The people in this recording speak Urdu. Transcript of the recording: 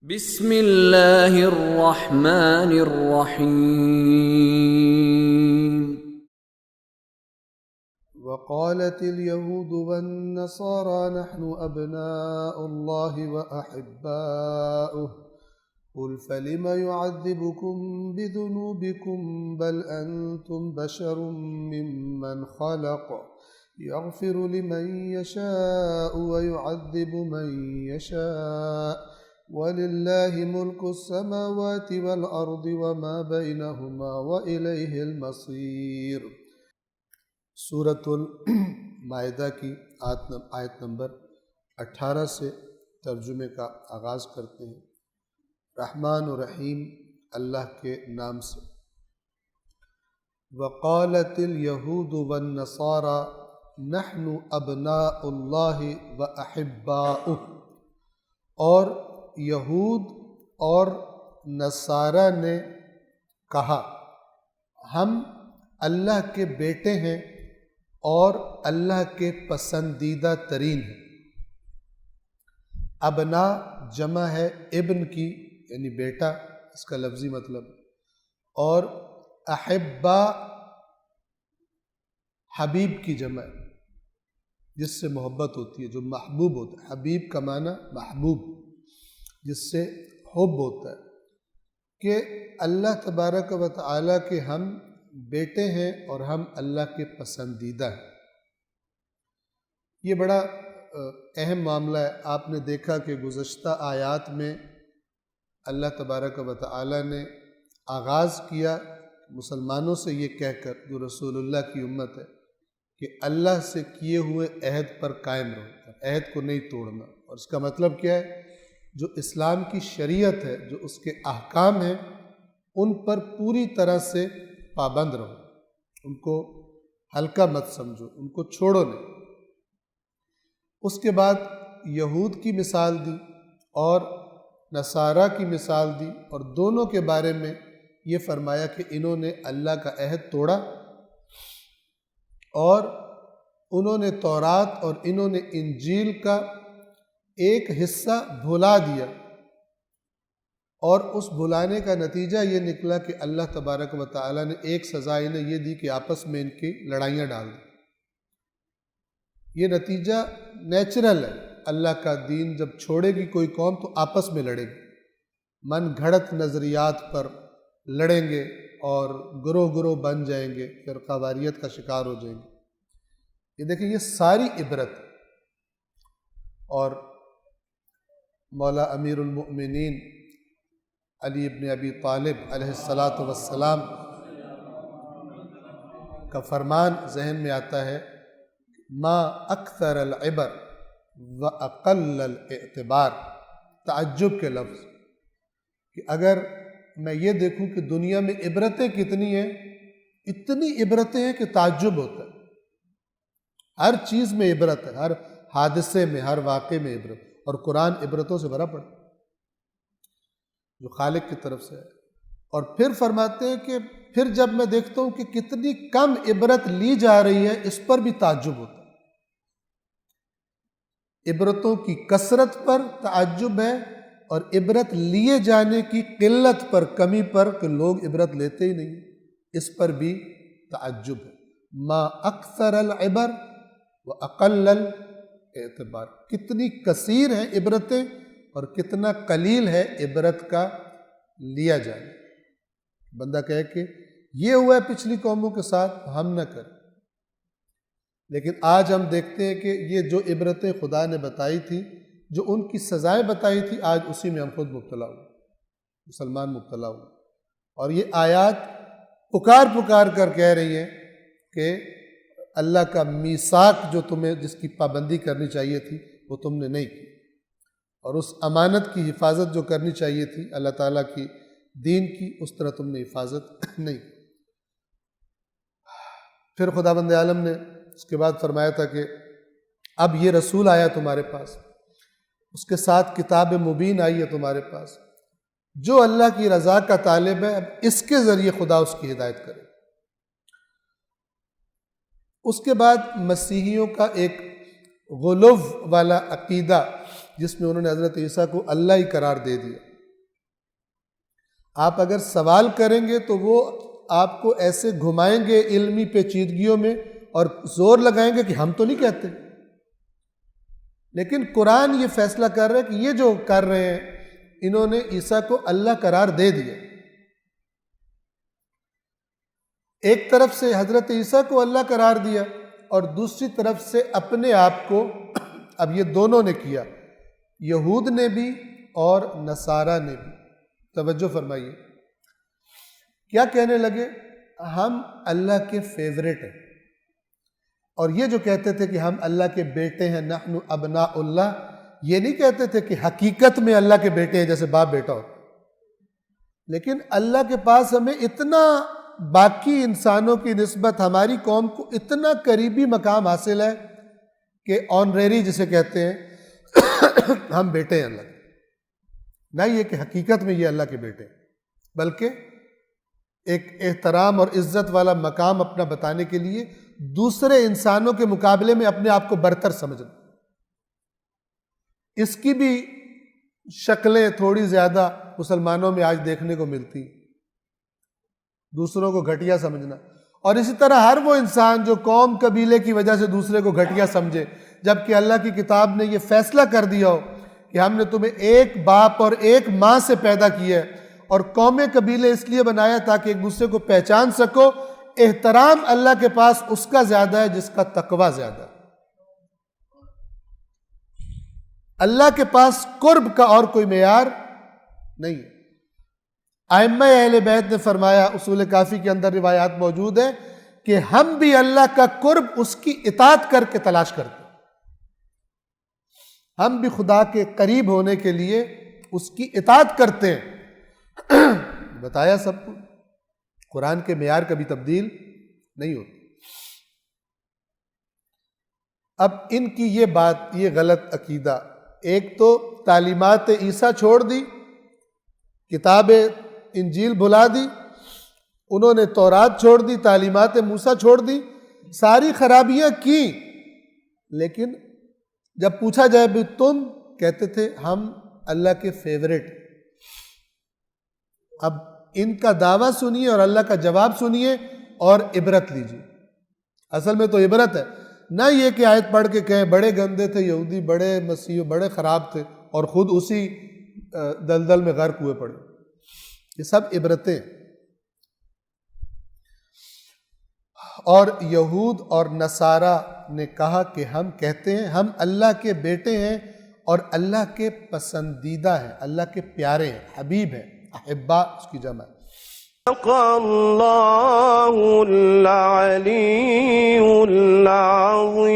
بسم اللہ الرحمن الرحیم۔ وقالت اليهود والنصارى نحن أبناء الله وأحباؤه قل فلم يعذبكم بذنوبكم بل أنتم بشر ممن خلق يغفر لمن يشاء ويعذب من يشاء وَلِلَّهِ مُلْكُ السَّمَاوَاتِ وَالْأَرْضِ وَمَا بَيْنَهُمَا وَإِلَيْهِ الْمَصِيرُ۔ سورۃ المائدہ کی آیت نمبر 18 سے ترجمے کا آغاز کرتے ہیں۔ رحمان و رحیم اللہ کے نام سے۔ وقالت اليہود والنصارى نحن ابناء اللہ واحباؤہ، اور یہود اور نصارہ نے کہا ہم اللہ کے بیٹے ہیں اور اللہ کے پسندیدہ ترین ہیں۔ ابنا جمع ہے ابن کی، یعنی بیٹا، اس کا لفظی مطلب، اور احبا حبیب کی جمع ہے، جس سے محبت ہوتی ہے، جو محبوب ہوتا ہے۔ حبیب کا معنی محبوب، جس سے حب ہوتا ہے، کہ اللہ تبارک و تعالیٰ کے ہم بیٹے ہیں اور ہم اللہ کے پسندیدہ ہیں۔ یہ بڑا اہم معاملہ ہے۔ آپ نے دیکھا کہ گزشتہ آیات میں اللہ تبارک و تعالیٰ نے آغاز کیا مسلمانوں سے یہ کہہ کر، جو رسول اللہ کی امت ہے، کہ اللہ سے کیے ہوئے عہد پر قائم رہو، عہد کو نہیں توڑنا۔ اور اس کا مطلب کیا ہے؟ جو اسلام کی شریعت ہے، جو اس کے احکام ہیں، ان پر پوری طرح سے پابند رہو، ان کو ہلکا مت سمجھو، ان کو چھوڑو نہیں۔ اس کے بعد یہود کی مثال دی اور نصارہ کی مثال دی، اور دونوں کے بارے میں یہ فرمایا کہ انہوں نے اللہ کا عہد توڑا، اور انہوں نے تورات اور انہوں نے انجیل کا ایک حصہ بھلا دیا، اور اس بھلانے کا نتیجہ یہ نکلا کہ اللہ تبارک و تعالیٰ نے ایک سزا انہیں یہ دی کہ آپس میں ان کی لڑائیاں ڈال دی۔ یہ نتیجہ نیچرل ہے، اللہ کا دین جب چھوڑے گی کوئی قوم تو آپس میں لڑے گی، من گھڑت نظریات پر لڑیں گے اور گروہ گروہ بن جائیں گے، فرقہ واریت کا شکار ہو جائیں گے۔ یہ دیکھیں، یہ ساری عبرت، اور مولا امیر المؤمنین علی ابن ابی طالب علیہ السلام کا فرمان ذہن میں آتا ہے، ما اکثر العبر و اقل الاعتبار، تعجب کے لفظ، کہ اگر میں یہ دیکھوں کہ دنیا میں عبرتیں کتنی ہیں، اتنی عبرتیں ہیں کہ تعجب ہوتا ہے۔ ہر چیز میں عبرت ہے، ہر حادثے میں، ہر واقعے میں عبرت، اور قرآن عبرتوں سے بھرا پڑا جو خالق کی طرف سے ہے۔ اور پھر فرماتے ہیں کہ پھر جب میں دیکھتا ہوں کہ کتنی کم عبرت لی جا رہی ہے، اس پر بھی تعجب ہوتا ہے۔ عبرتوں کی کثرت پر تعجب ہے، اور عبرت لیے جانے کی قلت پر، کمی پر، کہ لوگ عبرت لیتے ہی نہیں، اس پر بھی تعجب ہے۔ ما اکثر العبر و اقل اعتبار، کتنی کثیر ہیں عبرتیں اور کتنا قلیل ہے عبرت کا لیا جائے۔ بندہ کہے کہ یہ ہوا ہے پچھلی قوموں کے ساتھ، ہم نہ کریں۔ لیکن آج ہم دیکھتے ہیں کہ یہ جو عبرتیں خدا نے بتائی تھی، جو ان کی سزائیں بتائی تھی، آج اسی میں ہم خود مبتلا ہوئے، مسلمان مبتلا ہوئے۔ اور یہ آیات پکار پکار کر کہہ رہی ہیں کہ اللہ کا میثاق جو تمہیں، جس کی پابندی کرنی چاہیے تھی، وہ تم نے نہیں کی، اور اس امانت کی حفاظت جو کرنی چاہیے تھی اللہ تعالیٰ کی دین کی، اس طرح تم نے حفاظت نہیں کی۔ پھر خداوند عالم نے اس کے بعد فرمایا تھا کہ اب یہ رسول آیا تمہارے پاس، اس کے ساتھ کتاب مبین آئی ہے تمہارے پاس، جو اللہ کی رضا کا طالب ہے، اب اس کے ذریعے خدا اس کی ہدایت کرے۔ اس کے بعد مسیحیوں کا ایک غلو والا عقیدہ، جس میں انہوں نے حضرت عیسیٰ کو اللہ ہی قرار دے دیا، آپ اگر سوال کریں گے تو وہ آپ کو ایسے گھمائیں گے علمی پیچیدگیوں میں اور زور لگائیں گے کہ ہم تو نہیں کہتے. لیکن قرآن یہ فیصلہ کر رہا ہے کہ یہ جو کر رہے ہیں انہوں نے عیسیٰ کو اللہ قرار دے دیا. ایک طرف سے حضرت عیسیٰ کو اللہ قرار دیا اور دوسری طرف سے اپنے آپ کو. اب یہ دونوں نے کیا، یہود نے بھی اور نصارہ نے بھی. توجہ فرمائیے، کیا کہنے لگے؟ ہم اللہ کے فیورٹ ہیں. اور یہ جو کہتے تھے کہ ہم اللہ کے بیٹے ہیں، نحن ابناء اللہ، یہ نہیں کہتے تھے کہ حقیقت میں اللہ کے بیٹے ہیں جیسے باپ بیٹا ہو. لیکن اللہ کے پاس ہمیں اتنا باقی انسانوں کی نسبت ہماری قوم کو اتنا قریبی مقام حاصل ہے کہ آنریری جسے کہتے ہیں ہم بیٹے ہیں اللہ کے. نہ یہ کہ حقیقت میں یہ اللہ کے بیٹے ہیں، بلکہ ایک احترام اور عزت والا مقام اپنا بتانے کے لیے دوسرے انسانوں کے مقابلے میں اپنے آپ کو برتر سمجھنا. اس کی بھی شکلیں تھوڑی زیادہ مسلمانوں میں آج دیکھنے کو ملتی ہیں، دوسروں کو گھٹیا سمجھنا. اور اسی طرح ہر وہ انسان جو قوم قبیلے کی وجہ سے دوسرے کو گھٹیا سمجھے، جبکہ اللہ کی کتاب نے یہ فیصلہ کر دیا ہو کہ ہم نے تمہیں ایک باپ اور ایک ماں سے پیدا کیا ہے اور قومیں قبیلے اس لیے بنایا تاکہ ایک دوسرے کو پہچان سکو. احترام اللہ کے پاس اس کا زیادہ ہے جس کا تقوی زیادہ ہے. اللہ کے پاس قرب کا اور کوئی معیار نہیں ہے. ائمہ اہل بیت نے فرمایا، اصول کافی کے اندر روایات موجود ہے کہ ہم بھی اللہ کا قرب اس کی اطاعت کر کے تلاش کرتے ہیں. ہم بھی خدا کے قریب ہونے کے لیے اس کی اطاعت کرتے ہیں. بتایا سب کو، قرآن کے معیار کبھی تبدیل نہیں ہوتی. اب ان کی یہ بات، یہ غلط عقیدہ، ایک تو تعلیمات عیسیٰ چھوڑ دی، کتاب انجیل بھلا دی، انہوں نے تورات چھوڑ دی، تعلیمات موسیٰ چھوڑ دی، ساری خرابیاں کی. لیکن جب پوچھا جائے بھی تم، کہتے تھے ہم اللہ کے فیورٹ. اب ان کا دعویٰ سنیے اور اللہ کا جواب سنیے اور عبرت لیجیے. اصل میں تو عبرت ہے، نہ یہ کہ آیت پڑھ کے کہیں بڑے گندے تھے یہودی، بڑے مسیح، بڑے خراب تھے اور خود اسی دلدل میں غرق ہوئے پڑے. یہ سب عبرتیں. اور یہود اور نصارہ نے کہا کہ ہم کہتے ہیں ہم اللہ کے بیٹے ہیں اور اللہ کے پسندیدہ ہیں، اللہ کے پیارے ہیں، حبیب ہیں. احبا اس کی جمع ہے. اللہ العلی العظیم.